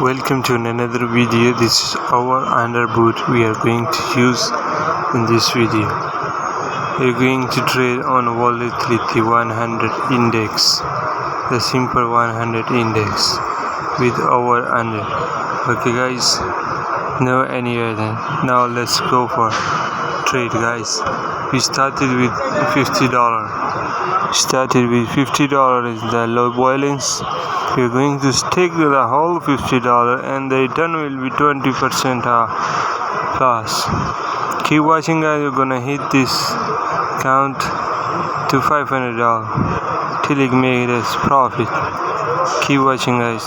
Welcome to another video. This is our underboot we are going to use in this video. We are going to trade on volatility 100 index, the simple 100 index with our under. Okay guys, no any other. Now let's go for trade guys. We started with $50. Is the low balance. We're going to stake the whole $50 and the return will be 20% plus. Keep watching guys, you're gonna hit this count to $500 till it makes us profit. Keep watching guys.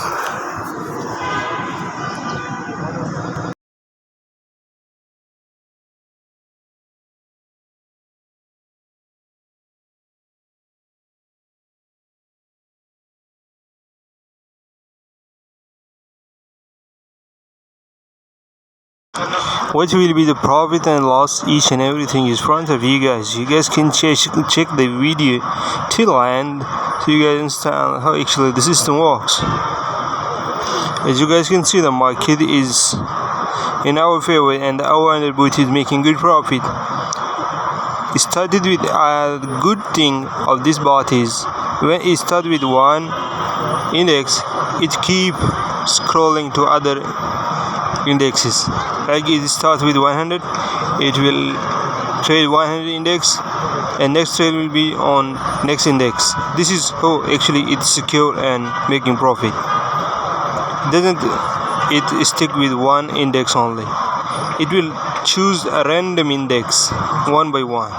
What will be the profit and loss? Each and everything is in front of you guys. You guys can check the video till end so you guys understand how actually the system works. As you guys can see, the market is in our favor and our underboot is making good profit. It started with a good thing of this bot is when it started with one index, it keep scrolling to other indexes. Like it starts with 100, it will trade 100 index and next trade will be on next index. This is how actually it's secure and making profit. It stick with one index only. It will choose a random index one by one.